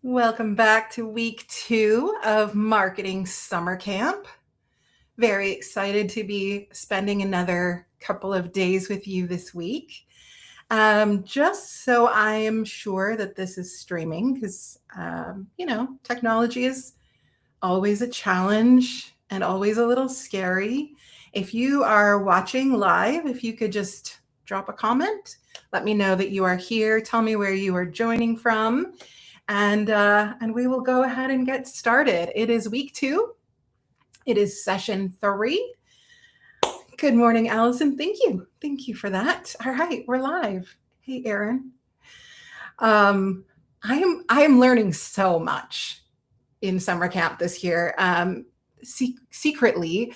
Welcome back to week 2 of Marketing Summer Camp. Very excited to be spending another couple of days with you this week. Just so I am sure that this is streaming because, technology is always a challenge and always a little scary. If you are watching live, if you could just drop a comment, let me know that you are here. Tell me where you are joining from, and we will go ahead and get started. It is week 2. It is session 3. Good morning, Allison. Thank you for that. All right, we're live. Hey, Erin. I am learning so much in summer camp this year. Secretly,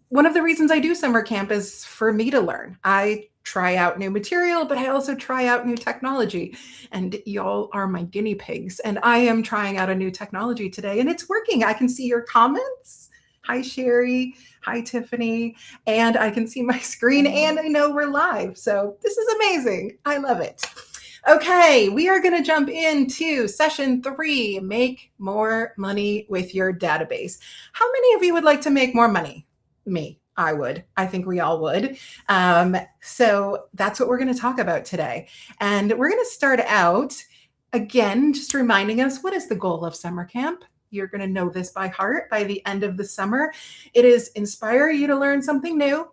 one of the reasons I do summer camp is for me to learn. I try out new material, but I also try out new technology. And y'all are my guinea pigs. And I am trying out a new technology today, and it's working. I can see your comments. Hi, Sherry. Hi, Tiffany. And I can see my screen, and I know we're live. So this is amazing. I love it. Okay, we are going to jump into session 3, make more money with your database. How many of you would like to make more money? Me, I would. I think we all would. So that's what we're going to talk about today. And we're going to start out, again, just reminding us, what is the goal of summer camp? You're going to know this by heart by the end of the summer. It is inspire you to learn something new,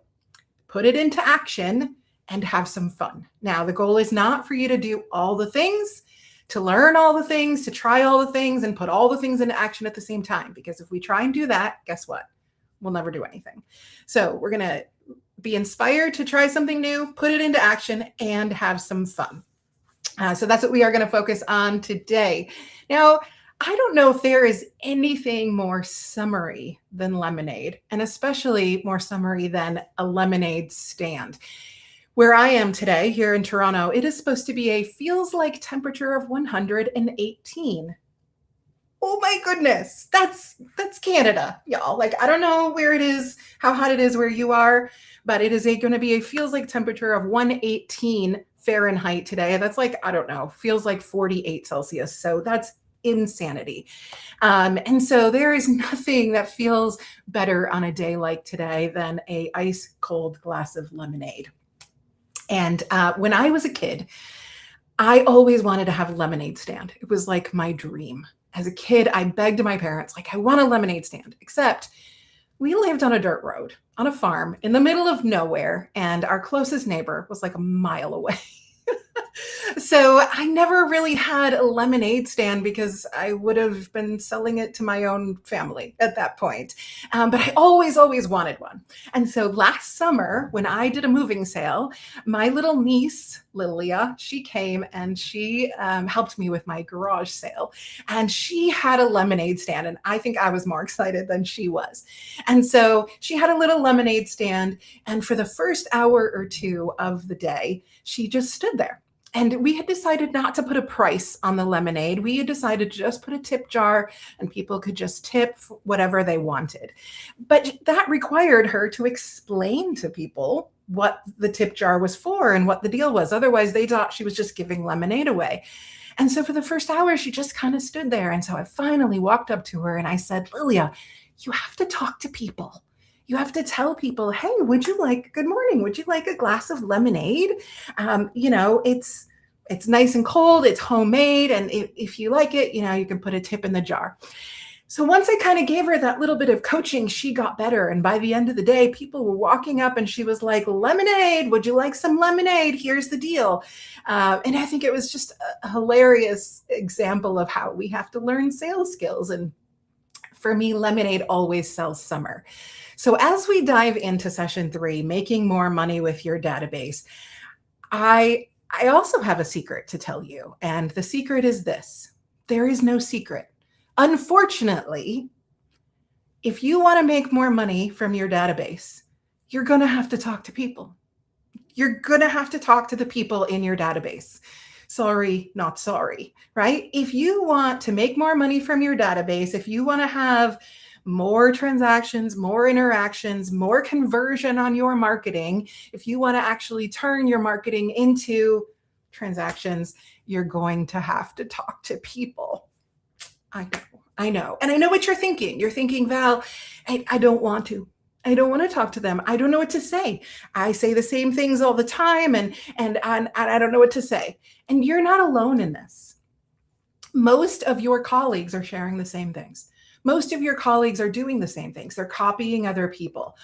put it into action, and have some fun. Now, the goal is not for you to do all the things, to learn all the things, to try all the things, and put all the things into action at the same time. Because if we try and do that, guess what? We'll never do anything. So we're going to be inspired to try something new, put it into action, and have some fun. So that's what we are going to focus on today. Now, I don't know if there is anything more summery than lemonade, and especially more summery than a lemonade stand. Where I am today, here in Toronto, it is supposed to be a feels like temperature of 118. Oh my goodness, that's Canada, y'all. Like, I don't know where it is, how hot it is where you are, but it is going to be a feels like temperature of 118 Fahrenheit today. That's like, I don't know, feels like 48 Celsius. So that's insanity. And so there is nothing that feels better on a day like today than a ice cold glass of lemonade. And when I was a kid, I always wanted to have a lemonade stand. It was like my dream. As a kid, I begged my parents, like, I want a lemonade stand, except we lived on a dirt road on a farm in the middle of nowhere, and our closest neighbor was like a mile away. So I never really had a lemonade stand because I would have been selling it to my own family at that point. But I always wanted one. And so last summer, when I did a moving sale, my little niece, Lilia, she came and she helped me with my garage sale. And she had a lemonade stand. And I think I was more excited than she was. And so she had a little lemonade stand. And for the first hour or two of the day, she just stood there. And we had decided not to put a price on the lemonade. We had decided to just put a tip jar and people could just tip whatever they wanted. But that required her to explain to people what the tip jar was for and what the deal was. Otherwise, they thought she was just giving lemonade away. And so for the first hour, she just kind of stood there. And so I finally walked up to her and I said, Lilia, you have to talk to people. You have to tell people, hey, good morning, would you like a glass of lemonade? It's nice and cold, it's homemade, and if you like it, you can put a tip in the jar. So once I kind of gave her that little bit of coaching, she got better. And by the end of the day, people were walking up and she was like, lemonade, would you like some lemonade? Here's the deal. And I think it was just a hilarious example of how we have to learn sales skills. And for me, lemonade always sells summer. So as we dive into session 3, making more money with your database, I also have a secret to tell you. And the secret is this: there is no secret. Unfortunately, if you want to make more money from your database, you're going to have to talk to people. You're going to have to talk to the people in your database. Sorry, not sorry, right? If you want to make more money from your database, if you want to have more transactions, more interactions, more conversion on your marketing, if you want to actually turn your marketing into transactions, you're going to have to talk to people. I know. I know. And I know what you're thinking. You're thinking, Val, I don't want to. I don't want to talk to them. I don't know what to say. I say the same things all the time and I don't know what to say. And you're not alone in this. Most of your colleagues are sharing the same things. Most of your colleagues are doing the same things. They're copying other people.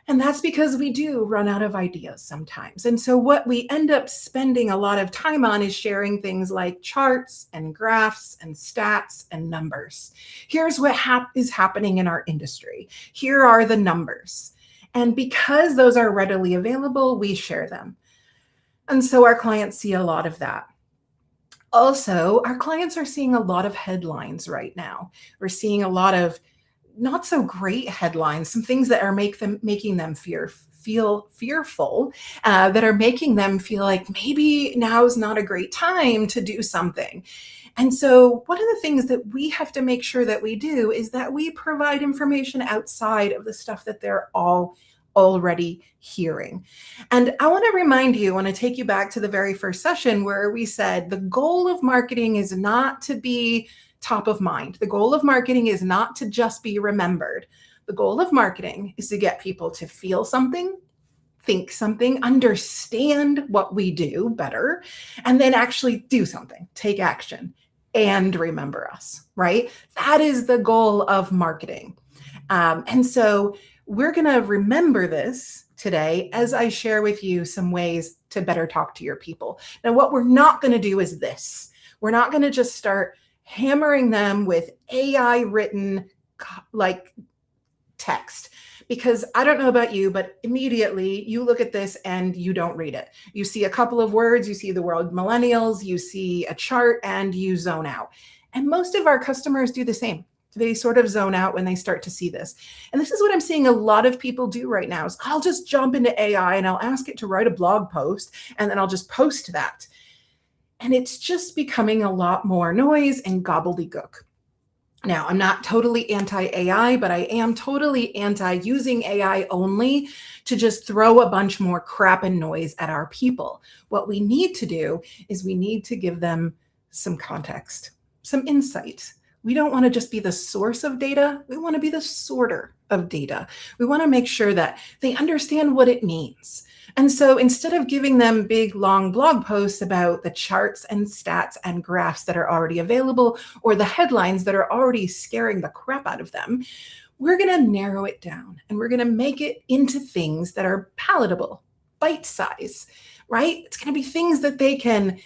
And that's because we do run out of ideas sometimes. And so what we end up spending a lot of time on is sharing things like charts and graphs and stats and numbers. Here's what is happening in our industry. Here are the numbers. And because those are readily available, we share them. And so our clients see a lot of that. Also, our clients are seeing a lot of headlines right now. We're seeing a lot of not so great headlines, some things that are making them feel fearful, that are making them feel like maybe now's not a great time to do something. And so one of the things that we have to make sure that we do is that we provide information outside of the stuff that they're all already hearing. And I want to remind you, I want to take you back to the very first session where we said the goal of marketing is not to be top of mind. The goal of marketing is not to just be remembered. The goal of marketing is to get people to feel something, think something, understand what we do better, and then actually do something, take action, and remember us, right? That is the goal of marketing. And so we're going to remember this today as I share with you some ways to better talk to your people. Now, what we're not going to do is this. We're not going to just start hammering them with AI written like text, because I don't know about you, but immediately you look at this and you don't read it. You see a couple of words, you see the word millennials, you see a chart, and you zone out. And most of our customers do the same. They sort of zone out when they start to see this. And this is what I'm seeing a lot of people do right now is I'll just jump into AI and I'll ask it to write a blog post, and then I'll just post that. And it's just becoming a lot more noise and gobbledygook. Now, I'm not totally anti-AI, but I am totally anti-using AI only to just throw a bunch more crap and noise at our people. What we need to do is we need to give them some context, some insight. We don't want to just be the source of data. We want to be the sorter of data. We want to make sure that they understand what it means. And so instead of giving them big, long blog posts about the charts and stats and graphs that are already available or the headlines that are already scaring the crap out of them, we're going to narrow it down and we're going to make it into things that are palatable, bite size, right? It's going to be things that they can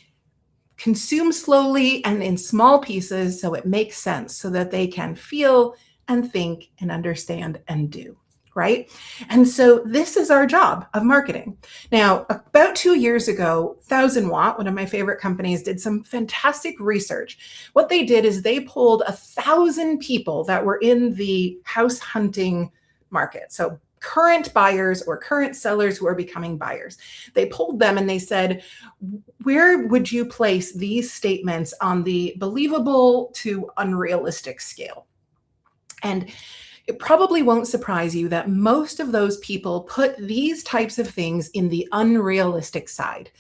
consume slowly and in small pieces so it makes sense, so that they can feel and think and understand and do, right? And so this is our job of marketing. Now, about 2 years ago, 1000 Watt, one of my favorite companies, did some fantastic research. What they did is they pulled 1,000 people that were in the house hunting market. So current buyers or current sellers who are becoming buyers. They pulled them and they said, where would you place these statements on the believable to unrealistic scale? And it probably won't surprise you that most of those people put these types of things in the unrealistic side.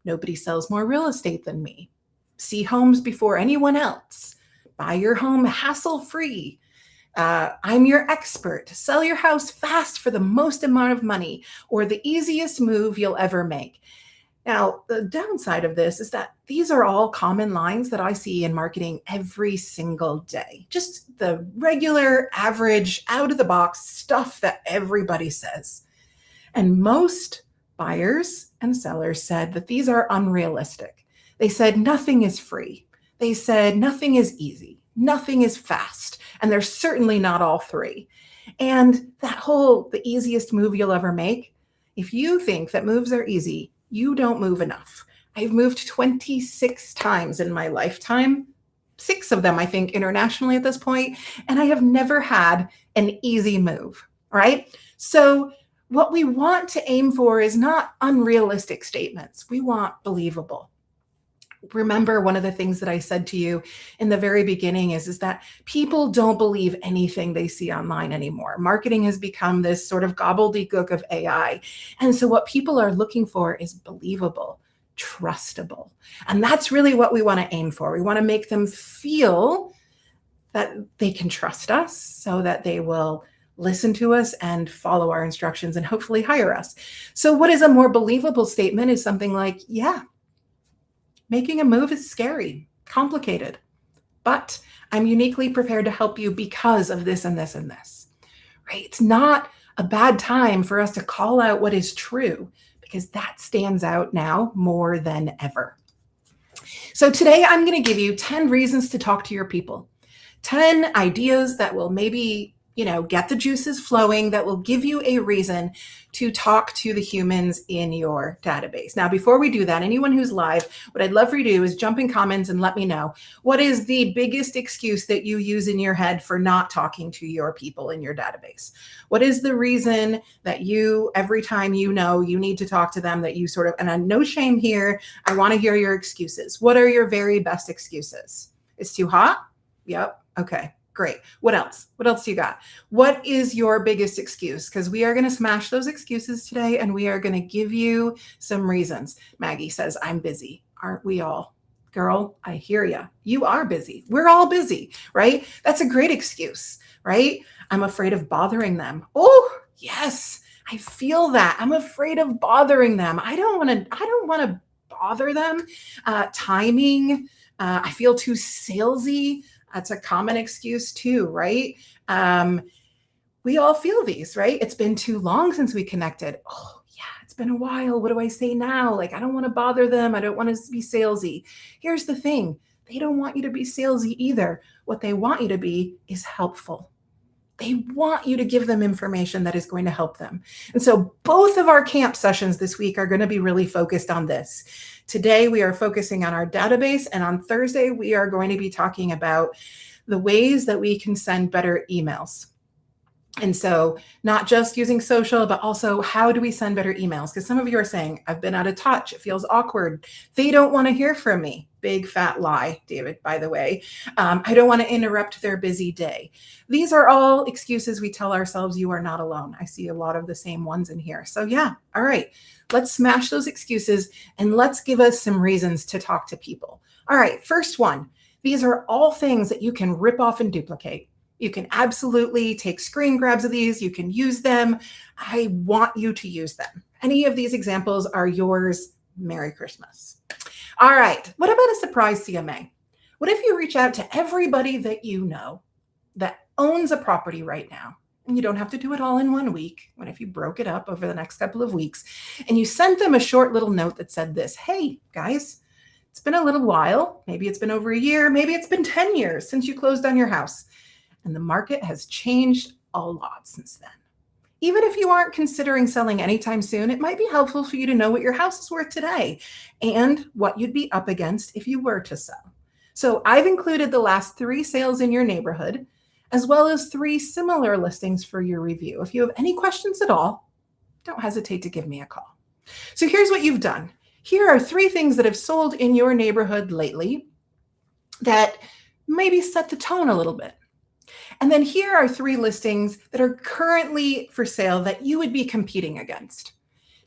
Nobody sells more real estate than me. See homes before anyone else. Buy your home hassle-free. I'm your expert. Sell your house fast for the most amount of money, or the easiest move you'll ever make. Now, the downside of this is that these are all common lines that I see in marketing every single day. Just the regular, average, out of the box stuff that everybody says. And most buyers and sellers said that these are unrealistic. They said nothing is free. They said nothing is easy. Nothing is fast. And they're certainly not all three. And that whole, the easiest move you'll ever make, if you think that moves are easy, you don't move enough. I've moved 26 times in my lifetime, 6 of them, I think, internationally at this point, and I have never had an easy move, right? So what we want to aim for is not unrealistic statements. We want believable. Remember, one of the things that I said to you in the very beginning is that people don't believe anything they see online anymore. Marketing has become this sort of gobbledygook of AI. And so what people are looking for is believable, trustable. And that's really what we want to aim for. We want to make them feel that they can trust us so that they will listen to us and follow our instructions and hopefully hire us. So, what is a more believable statement is something like, yeah, making a move is scary, complicated, but I'm uniquely prepared to help you because of this and this and this, right? It's not a bad time for us to call out what is true because that stands out now more than ever. So today I'm going to give you 10 reasons to talk to your people, 10 ideas that will maybe, get the juices flowing, that will give you a reason to talk to the humans in your database. Now, before we do that, anyone who's live, what I'd love for you to do is jump in comments and let me know, what is the biggest excuse that you use in your head for not talking to your people in your database? What is the reason that you, every time you need to talk to them, that you sort of, and no shame here, I want to hear your excuses. What are your very best excuses? It's too hot? Yep. Okay. Great. What else? What else do you got? What is your biggest excuse? Because we are going to smash those excuses today and we are going to give you some reasons. Maggie says, I'm busy. Aren't we all? Girl, I hear you. You are busy. We're all busy, right? That's a great excuse, right? I'm afraid of bothering them. Oh, yes. I feel that. I'm afraid of bothering them. I don't want to bother them. Timing. I feel too salesy. That's a common excuse too, right? We all feel these, right? It's been too long since we connected. Oh, yeah, it's been a while. What do I say now? Like, I don't want to bother them. I don't want to be salesy. Here's the thing. They don't want you to be salesy either. What they want you to be is helpful. They want you to give them information that is going to help them. And so both of our camp sessions this week are going to be really focused on this. Today, we are focusing on our database, and on Thursday, we are going to be talking about the ways that we can send better emails. And so not just using social, but also how do we send better emails? Because some of you are saying, I've been out of touch. It feels awkward. They don't want to hear from me. Big fat lie, David, by the way. I don't want to interrupt their busy day. These are all excuses we tell ourselves. You are not alone. I see a lot of the same ones in here. So yeah, all right, let's smash those excuses and let's give us some reasons to talk to people. All right, first one, these are all things that you can rip off and duplicate. You can absolutely take screen grabs of these. You can use them. I want you to use them. Any of these examples are yours. Merry Christmas. All right. What about a surprise CMA? What if you reach out to everybody that you know that owns a property right now? And you don't have to do it all in 1 week. What if you broke it up over the next couple of weeks and you sent them a short little note that said this, hey, guys, it's been a little while. Maybe it's been over a year. Maybe it's been 10 years since you closed on your house. And the market has changed a lot since then. Even if you aren't considering selling anytime soon, it might be helpful for you to know what your house is worth today and what you'd be up against if you were to sell. So I've included the last 3 sales in your neighborhood, as well as 3 similar listings for your review. If you have any questions at all, don't hesitate to give me a call. So here's what you've done. Here are 3 things that have sold in your neighborhood lately that maybe set the tone a little bit. And then here are 3 listings that are currently for sale that you would be competing against.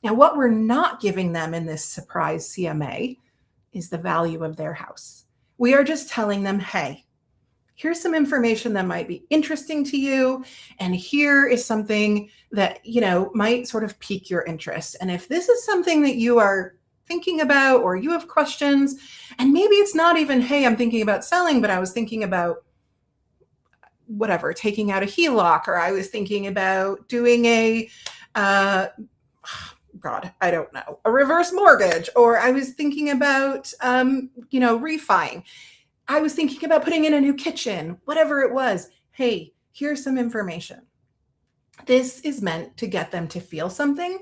Now, what we're not giving them in this surprise CMA is the value of their house. We are just telling them, hey, here's some information that might be interesting to you. And here is something that, might sort of pique your interest. And if this is something that you are thinking about or you have questions, and maybe it's not even, hey, I'm thinking about selling, but I was thinking about whatever, taking out a HELOC, or I was thinking about doing a reverse mortgage, or I was thinking about, refining. I was thinking about putting in a new kitchen, whatever it was. Hey, here's some information. This is meant to get them to feel something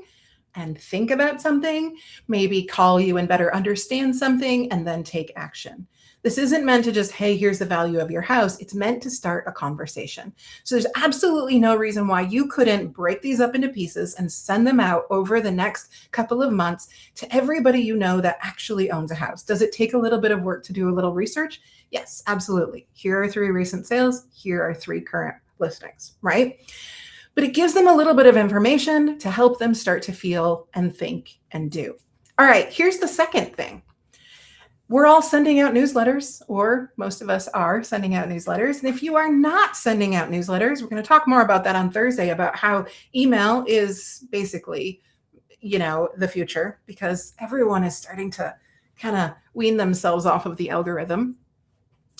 and think about something, maybe call you and better understand something, and then take action. This isn't meant to just, hey, here's the value of your house. It's meant to start a conversation. So there's absolutely no reason why you couldn't break these up into pieces and send them out over the next couple of months to everybody you know that actually owns a house. Does it take a little bit of work to do a little research? Yes, absolutely. Here are 3 recent sales. Here are 3 current listings, right? But it gives them a little bit of information to help them start to feel and think and do. All right, here's the second thing. We're all sending out newsletters, or most of us are sending out newsletters. And if you are not sending out newsletters, we're going to talk more about that on Thursday, about how email is basically, the future, because everyone is starting to kind of wean themselves off of the algorithm.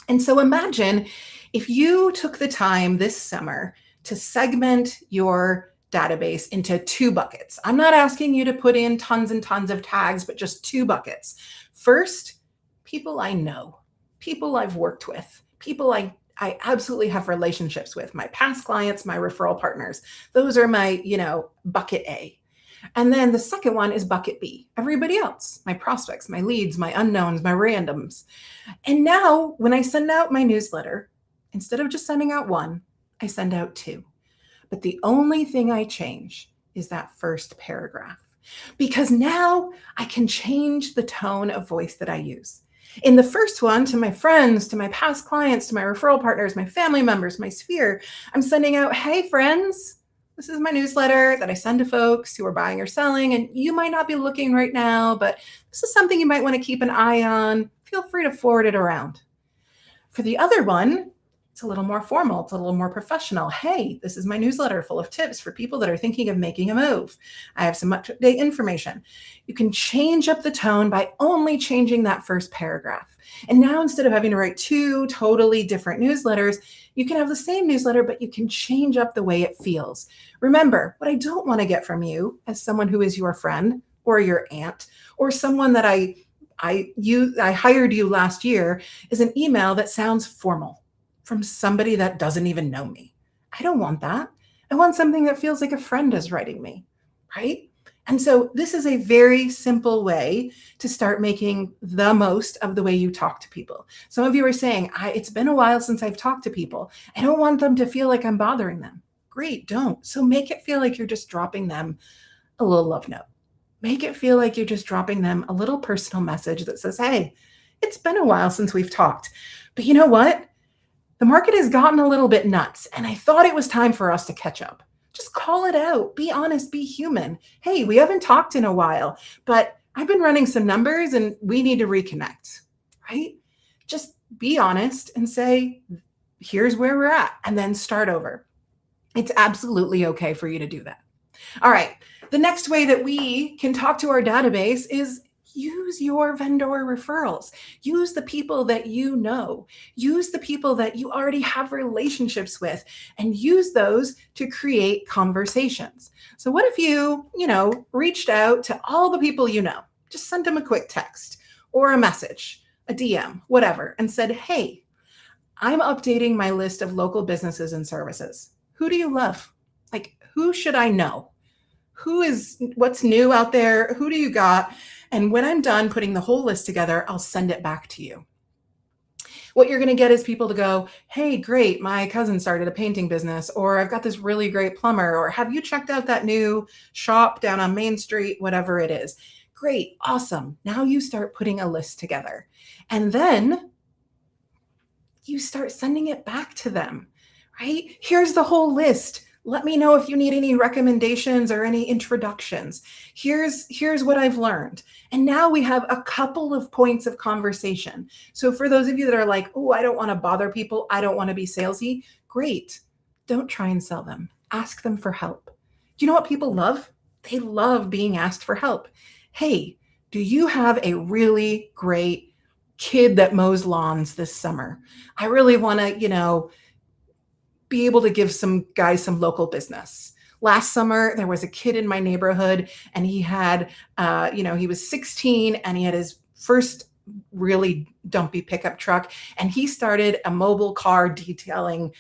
And so imagine if you took the time this summer to segment your database into two buckets. I'm not asking you to put in tons and tons of tags, but just two buckets. First, people I know, people I've worked with, people I absolutely have relationships with, my past clients, my referral partners. Those are my, bucket A. And then the second one is bucket B, everybody else, my prospects, my leads, my unknowns, my randoms. And now when I send out my newsletter, instead of just sending out one, I send out two. But the only thing I change is that first paragraph, because now I can change the tone of voice that I use. In the first one, to my friends, to my past clients, to my referral partners, my family members, my sphere, I'm sending out, hey, friends, this is my newsletter that I send to folks who are buying or selling. And you might not be looking right now, but this is something you might want to keep an eye on. Feel free to forward it around. For the other one, it's a little more formal. It's a little more professional. Hey, this is my newsletter full of tips for people that are thinking of making a move. I have some up-to-date information. You can change up the tone by only changing that first paragraph. And now, instead of having to write two totally different newsletters, you can have the same newsletter, but you can change up the way it feels. Remember, what I don't want to get from you as someone who is your friend or your aunt or someone that I hired you last year is an email that sounds formal from somebody that doesn't even know me. I don't want that. I want something that feels like a friend is writing me, right? And so this is a very simple way to start making the most of the way you talk to people. Some of you are saying, it's been a while since I've talked to people. I don't want them to feel like I'm bothering them. Great, don't. So make it feel like you're just dropping them a little love note. Make it feel like you're just dropping them a little personal message that says, hey, it's been a while since we've talked. But you know what? The market has gotten a little bit nuts, and I thought it was time for us to catch up. Just call it out. Be honest, be human. Hey, we haven't talked in a while, but I've been running some numbers and we need to reconnect, right? Just be honest and say, here's where we're at, and then start over. It's absolutely okay for you to do that. All right. The next way that we can talk to our database is use your vendor referrals. Use the people that you know. Use the people that you already have relationships with, and use those to create conversations. So what if you, reached out to all the people you know, just sent them a quick text or a message, a DM, whatever, and said, hey, I'm updating my list of local businesses and services. Who do you love? Like, who should I know? What's new out there? Who do you got? And when I'm done putting the whole list together, I'll send it back to you. What you're going to get is people to go, hey, great, my cousin started a painting business, or I've got this really great plumber, or have you checked out that new shop down on Main Street, whatever it is. Great, awesome. Now you start putting a list together. And then you start sending it back to them, right? Here's the whole list. Let me know if you need any recommendations or any introductions. Here's what I've learned. And now we have a couple of points of conversation. So for those of you that are like, oh, I don't want to bother people, I don't want to be salesy, great. Don't try and sell them. Ask them for help. Do you know what people love? They love being asked for help. Hey, do you have a really great kid that mows lawns this summer? I really want to, be able to give some guys some local business. Last summer, there was a kid in my neighborhood, and he had, he was 16, and he had his first really dumpy pickup truck, and he started a mobile car detailing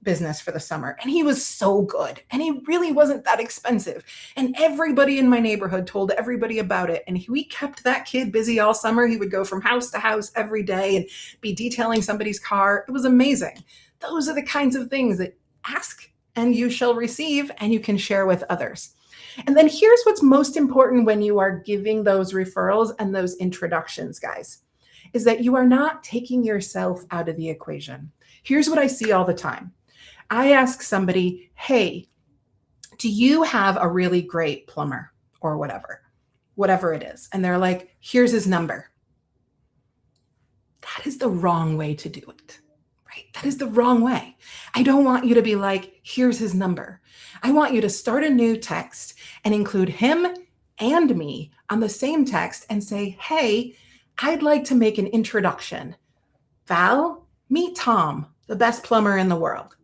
business for the summer. And he was so good. And he really wasn't that expensive. And everybody in my neighborhood told everybody about it. And we kept that kid busy all summer. He would go from house to house every day and be detailing somebody's car. It was amazing. Those are the kinds of things that ask and you shall receive, and you can share with others. And then here's what's most important when you are giving those referrals and those introductions, guys, is that you are not taking yourself out of the equation. Here's what I see all the time. I ask somebody, hey, do you have a really great plumber or whatever it is? And they're like, here's his number. That is the wrong way to do it, right? That is the wrong way. I don't want you to be like, here's his number. I want you to start a new text and include him and me on the same text and say, hey, I'd like to make an introduction. Val, meet Tom, the best plumber in the world.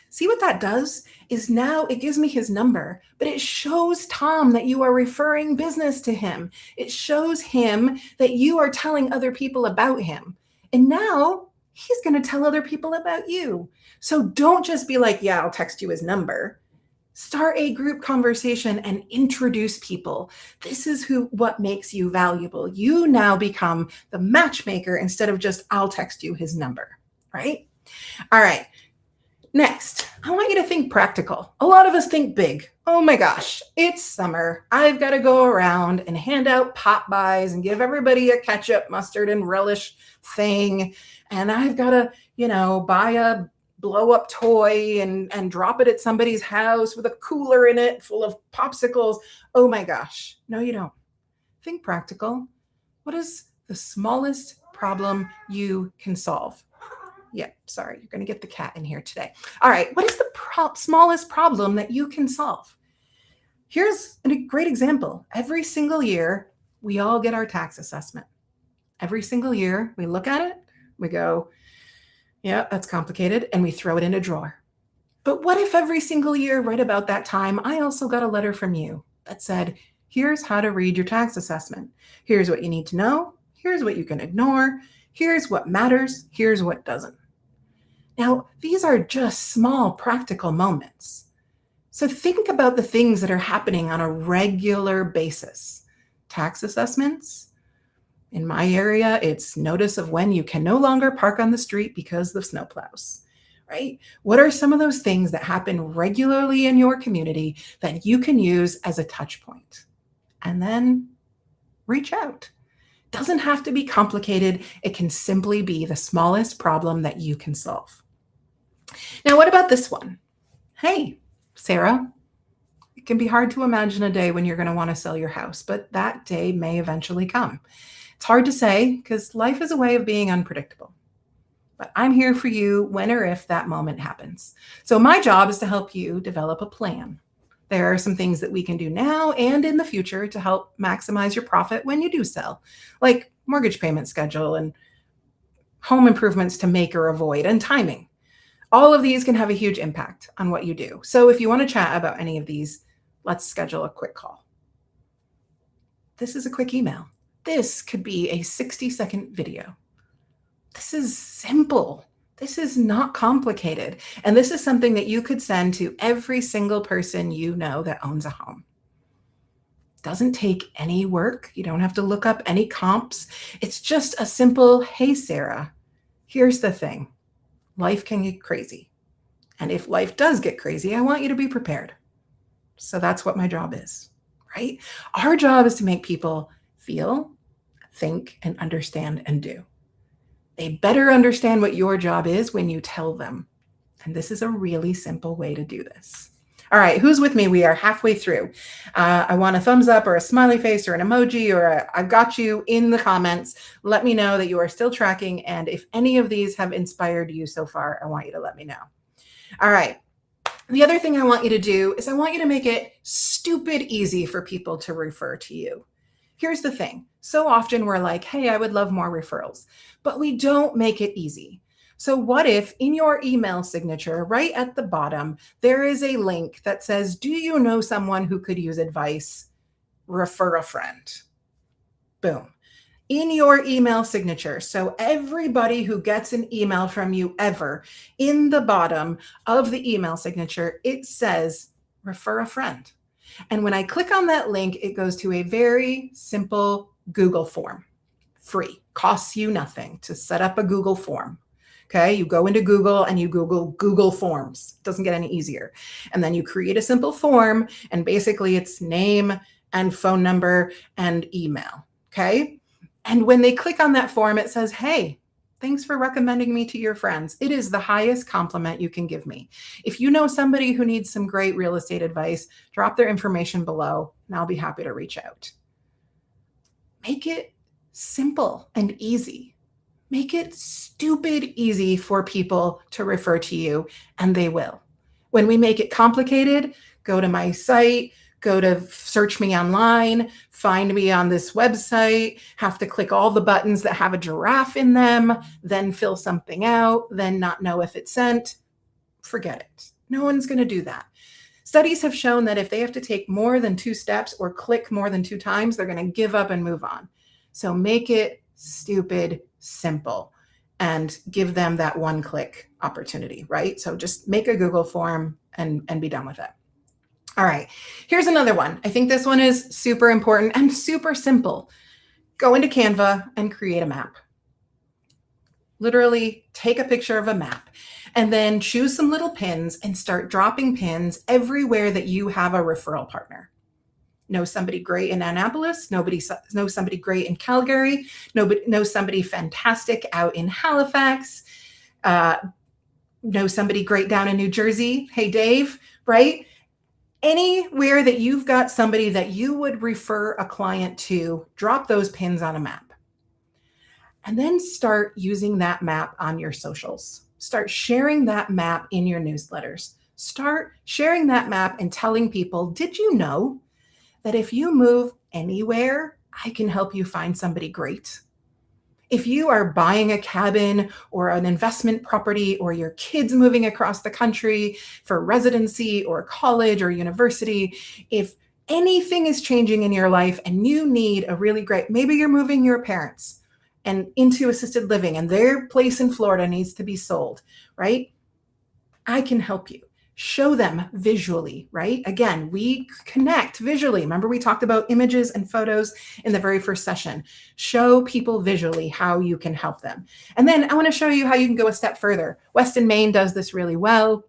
See what that does is now it gives me his number, but it shows Tom that you are referring business to him. It shows him that you are telling other people about him. And now he's going to tell other people about you. So don't just be like, yeah, I'll text you his number. Start a group conversation and introduce people. This is what makes you valuable. You now become the matchmaker instead of just, I'll text you his number, right? All right. Next, I want you to think practical. A lot of us think big. Oh my gosh, it's summer. I've got to go around and hand out pop buys and give everybody a ketchup, mustard, and relish thing. And I've got to, buy a blow up toy and drop it at somebody's house with a cooler in it full of popsicles. Oh my gosh. No, you don't. Think practical. What is the smallest problem you can solve? Yeah, sorry, you're going to get the cat in here today. All right, what is the smallest problem that you can solve? Here's a great example. Every single year, we all get our tax assessment. Every single year, we look at it, we go, yeah, that's complicated, and we throw it in a drawer. But what if every single year, right about that time, I also got a letter from you that said, here's how to read your tax assessment. Here's what you need to know. Here's what you can ignore. Here's what matters. Here's what doesn't. Now, these are just small practical moments. So think about the things that are happening on a regular basis. Tax assessments. In my area, it's notice of when you can no longer park on the street because of snowplows, right? What are some of those things that happen regularly in your community that you can use as a touch point? And then reach out. Doesn't have to be complicated. It can simply be the smallest problem that you can solve. Now, what about this one? Hey, Sarah, it can be hard to imagine a day when you're going to want to sell your house, but that day may eventually come. It's hard to say because life is a way of being unpredictable. But I'm here for you when or if that moment happens. So my job is to help you develop a plan. There are some things that we can do now and in the future to help maximize your profit when you do sell, like mortgage payment schedule and home improvements to make or avoid and timing. All of these can have a huge impact on what you do. So if you want to chat about any of these, let's schedule a quick call. This is a quick email. This could be a 60-second video. This is simple. This is not complicated. And this is something that you could send to every single person you know that owns a home. Doesn't take any work. You don't have to look up any comps. It's just a simple, hey, Sarah, here's the thing. Life can get crazy. And if life does get crazy, I want you to be prepared. So that's what my job is, right? Our job is to make people feel, think, and understand and do. They better understand what your job is when you tell them. And this is a really simple way to do this. All right, who's with me? We are halfway through. I want a thumbs up or a smiley face or an emoji or I've got you in the comments. Let me know that you are still tracking. And if any of these have inspired you so far, I want you to let me know. All right. The other thing I want you to do is I want you to make it stupid easy for people to refer to you. Here's the thing. So often we're like, hey, I would love more referrals, but we don't make it easy. So what if in your email signature, right at the bottom, there is a link that says, do you know someone who could use advice? Refer a friend. Boom. In your email signature. So everybody who gets an email from you ever, in the bottom of the email signature, it says, refer a friend. And when I click on that link, it goes to a very simple Google form. Free. Costs you nothing to set up a Google form. Okay, you go into Google and you Google Google Forms. Doesn't get any easier. And then you create a simple form and basically it's name and phone number and email. Okay. And when they click on that form, it says, hey, thanks for recommending me to your friends. It is the highest compliment you can give me. If you know somebody who needs some great real estate advice, drop their information below and I'll be happy to reach out. Make it simple and easy. Make it stupid easy for people to refer to you, and they will. When we make it complicated, go to my site, go to search me online, find me on this website, have to click all the buttons that have a giraffe in them, then fill something out, then not know if it's sent. Forget it. No one's going to do that. Studies have shown that if they have to take more than 2 steps or click more than 2 times, they're going to give up and move on. So make it stupid simple and give them that one click opportunity, right? So just make a Google form and be done with it. All right, here's another one. I think this one is super important and super simple. Go into Canva and create a map. Literally take a picture of a map and then choose some little pins and start dropping pins everywhere that you have a referral partner. Know somebody great in Annapolis, know somebody great in Calgary, know somebody fantastic out in Halifax, know somebody great down in New Jersey. Hey, Dave, right? Anywhere that you've got somebody that you would refer a client to, drop those pins on a map. And then start using that map on your socials. Start sharing that map in your newsletters. Start sharing that map and telling people, did you know that if you move anywhere, I can help you find somebody great? If you are buying a cabin or an investment property, or your kids moving across the country for residency or college or university, if anything is changing in your life and you need a really great, maybe you're moving your parents and into assisted living and their place in Florida needs to be sold, right? I can help you. Show them visually, right? Again, we connect visually. Remember, we talked about images and photos in the very first session. Show people visually how you can help them. And then I want to show you how you can go a step further. Weston, Maine does this really well.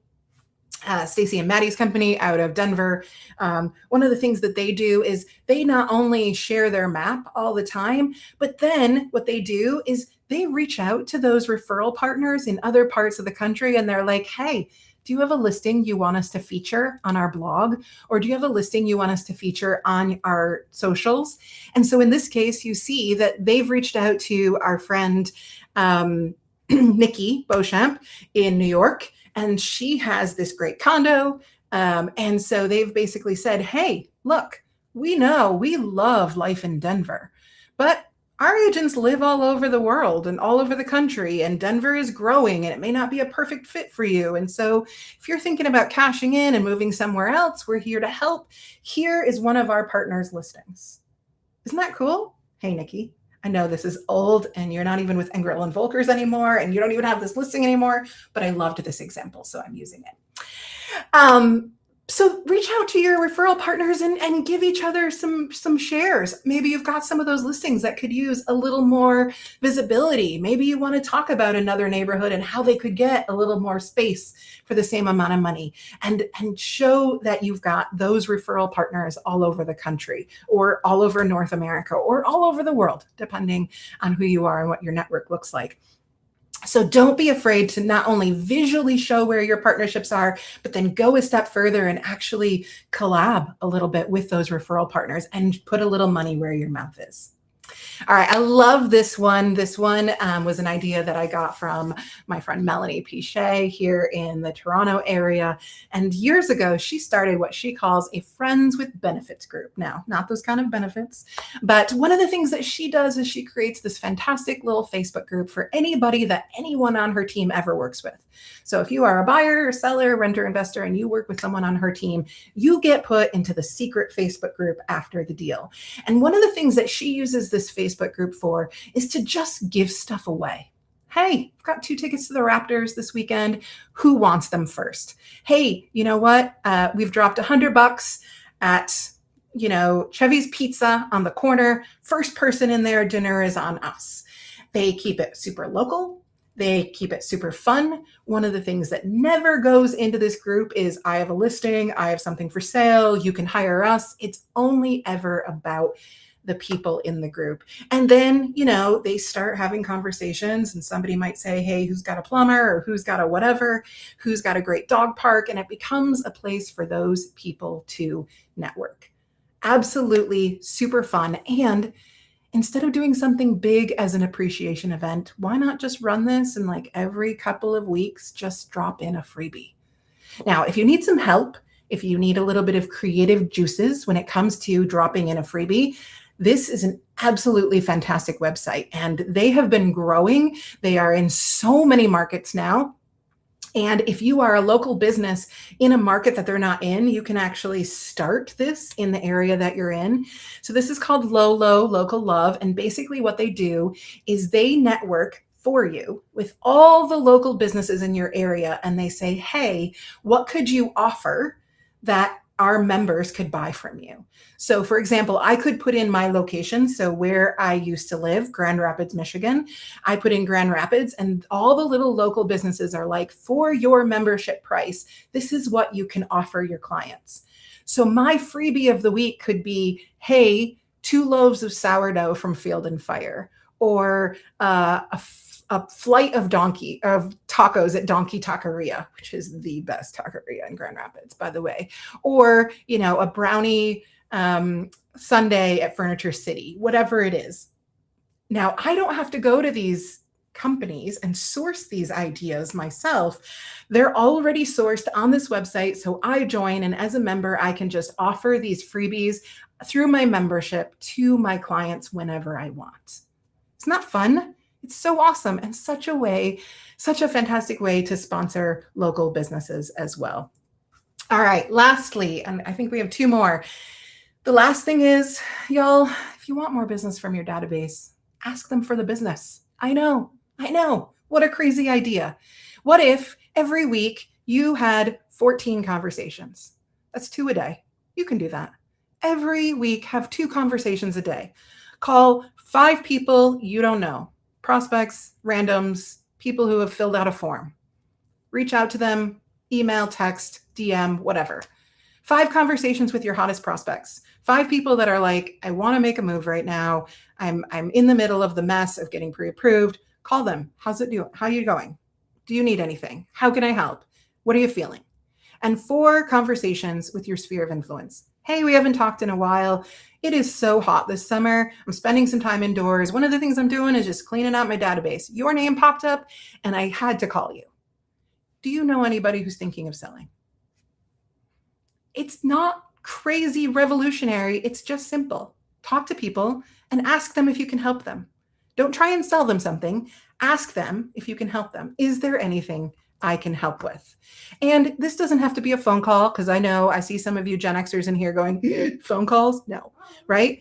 Stacy and Maddie's company out of Denver. One of the things that they do is they not only share their map all the time, but then what they do is they reach out to those referral partners in other parts of the country and they're like, hey, do you have a listing you want us to feature on our blog? Or do you have a listing you want us to feature on our socials? And so in this case, you see that they've reached out to our friend, Nikki Beauchamp in New York, and she has this great condo. And so they've basically said, hey, look, we know we love life in Denver, but our agents live all over the world and all over the country, and Denver is growing and it may not be a perfect fit for you. And so if you're thinking about cashing in and moving somewhere else, we're here to help. Here is one of our partners' listings. Isn't that cool? Hey, Nikki, I know this is old and you're not even with Engrill and Volkers anymore, and you don't even have this listing anymore, but I loved this example, so I'm using it. So reach out to your referral partners and give each other some shares. Maybe you've got some of those listings that could use a little more visibility. Maybe you want to talk about another neighborhood and how they could get a little more space for the same amount of money, and show that you've got those referral partners all over the country or all over North America or all over the world, depending on who you are and what your network looks like. So don't be afraid to not only visually show where your partnerships are, but then go a step further and actually collab a little bit with those referral partners and put a little money where your mouth is. All right, I love this one. This one was an idea that I got from my friend Melanie Pichet here in the Toronto area. And years ago, she started what she calls a Friends with Benefits group. Now, not those kind of benefits, but one of the things that she does is she creates this fantastic little Facebook group for anybody that anyone on her team ever works with. So if you are a buyer, seller, renter, investor, and you work with someone on her team, you get put into the secret Facebook group after the deal. And one of the things that she uses this Facebook group for is to just give stuff away. Hey, I've got 2 tickets to the Raptors this weekend. Who wants them first? Hey, you know what? We've dropped $100 at, Chevy's Pizza on the corner. First person in there, dinner is on us. They keep it super local. They keep it super fun. One of the things that never goes into this group is I have a listing, I have something for sale, you can hire us. It's only ever about the people in the group. And then, they start having conversations and somebody might say, hey, who's got a plumber or who's got a whatever, who's got a great dog park? And it becomes a place for those people to network. Absolutely super fun. And Instead of doing something big as an appreciation event, why not just run this and like every couple of weeks, just drop in a freebie? Now, if you need some help, if you need a little bit of creative juices when it comes to dropping in a freebie, this is an absolutely fantastic website, and they have been growing. They are in so many markets now. And if you are a local business in a market that they're not in, you can actually start this in the area that you're in. So this is called LOLO, Local Love. And basically what they do is they network for you with all the local businesses in your area. And they say, hey, what could you offer that our members could buy from you? So for example, I could put in my location. So where I used to live, Grand Rapids, Michigan, I put in Grand Rapids, and all the little local businesses are like, for your membership price, this is what you can offer your clients. So my freebie of the week could be, hey, 2 loaves of sourdough from Field and Fire, or a flight of tacos at Donkey Taqueria, which is the best taqueria in Grand Rapids, by the way, or, a brownie sundae at Furniture City, whatever it is. Now, I don't have to go to these companies and source these ideas myself. They're already sourced on this website. So I join, and as a member, I can just offer these freebies through my membership to my clients whenever I want. Isn't that fun? It's so awesome, and such a fantastic way to sponsor local businesses as well. All right, lastly, and I think we have 2 more. The last thing is, y'all, if you want more business from your database, ask them for the business. I know. What a crazy idea. What if every week you had 14 conversations? That's 2 a day. You can do that. Every week, have 2 conversations a day. Call 5 people you don't know. Prospects, randoms, people who have filled out a form. Reach out to them, email, text, DM, whatever. 5 conversations with your hottest prospects. 5 people that are like, I want to make a move right now. I'm in the middle of the mess of getting pre-approved. Call them. How's it doing? How are you going? Do you need anything? How can I help? What are you feeling? And 4 conversations with your sphere of influence. Hey, we haven't talked in a while. It is so hot this summer. I'm spending some time indoors. One of the things I'm doing is just cleaning out my database. Your name popped up and I had to call you. Do you know anybody who's thinking of selling? It's not crazy revolutionary. It's just simple. Talk to people and ask them if you can help them. Don't try and sell them something. Ask them if you can help them. Is there anything I can help with? And this doesn't have to be a phone call, because I see some of you Gen Xers in here going, phone calls? No, right?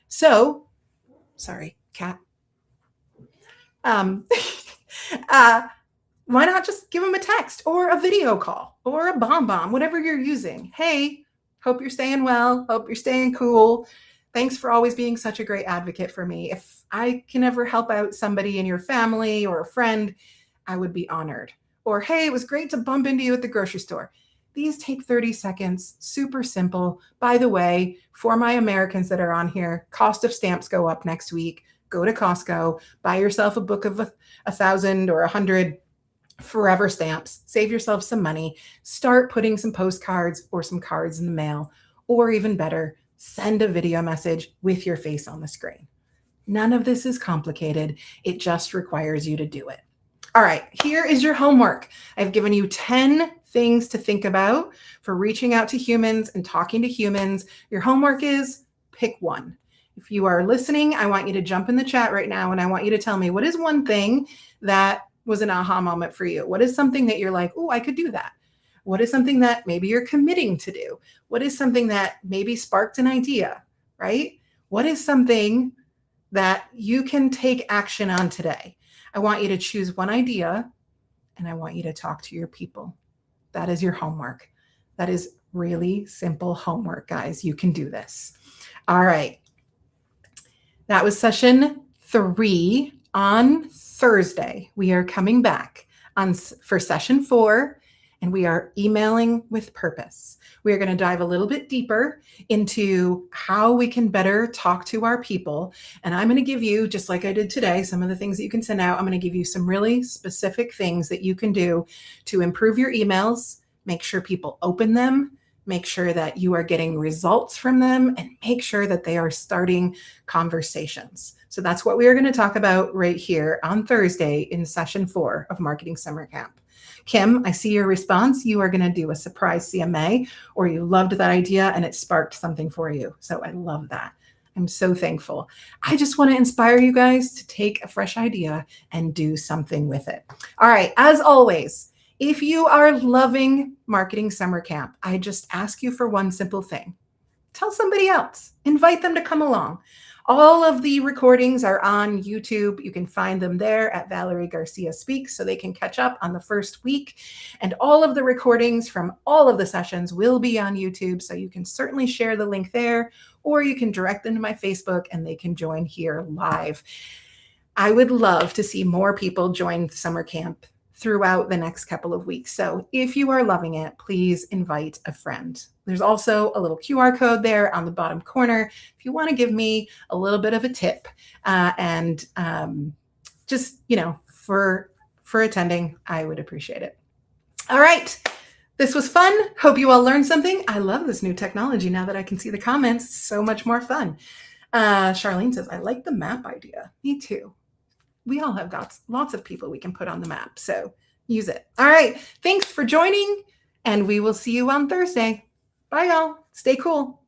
Sorry, cat. Why not just give them a text or a video call or a bomb, whatever you're using? Hey, hope you're staying well. Hope you're staying cool. Thanks for always being such a great advocate for me. If I can ever help out somebody in your family or a friend, I would be honored. Or, hey, it was great to bump into you at the grocery store. These take 30 seconds, super simple. By the way, for my Americans that are on here, cost of stamps go up next week. Go to Costco, buy yourself a book of 1,000 or 100 forever stamps, save yourself some money, start putting some postcards or some cards in the mail, or even better, send a video message with your face on the screen. None of this is complicated. It just requires you to do it. All right, here is your homework. I've given you 10 things to think about for reaching out to humans and talking to humans. Your homework is pick one. If you are listening, I want you to jump in the chat right now, and I want you to tell me, what is one thing that was an aha moment for you? What is something that you're like, oh, I could do that? What is something that maybe you're committing to do? What is something that maybe sparked an idea, right? What is something that you can take action on today? I want you to choose one idea, and I want you to talk to your people. That is your homework. That is really simple homework, guys. You can do this. All right. That was session 3 on Thursday. We are coming back for session 4, and we are emailing with purpose. We are going to dive a little bit deeper into how we can better talk to our people. And I'm going to give you, just like I did today, some of the things that you can send out. I'm going to give you some really specific things that you can do to improve your emails, make sure people open them, make sure that you are getting results from them, and make sure that they are starting conversations. So that's what we are going to talk about right here on Thursday in session 4 of Marketing Summer Camp. Kim, I see your response. You are going to do a surprise CMA, or you loved that idea and it sparked something for you. So I love that. I'm so thankful. I just want to inspire you guys to take a fresh idea and do something with it. All right. As always, if you are loving Marketing Summer Camp, I just ask you for one simple thing. Tell somebody else. Invite them to come along. All of the recordings are on YouTube. You can find them there at Valerie Garcia Speaks, so they can catch up on the first week. And all of the recordings from all of the sessions will be on YouTube, so you can certainly share the link there, or you can direct them to my Facebook and they can join here live. I would love to see more people join summer camp throughout the next couple of weeks. So if you are loving it, please invite a friend. There's also a little QR code there on the bottom corner if you want to give me a little bit of a tip and just, for attending, I would appreciate it. All right. This was fun. Hope you all learned something. I love this new technology now that I can see the comments. It's so much more fun. Charlene says, I like the map idea. Me too. We all have lots of people we can put on the map, so use it. All right. Thanks for joining, and we will see you on Thursday. Bye, y'all. Stay cool.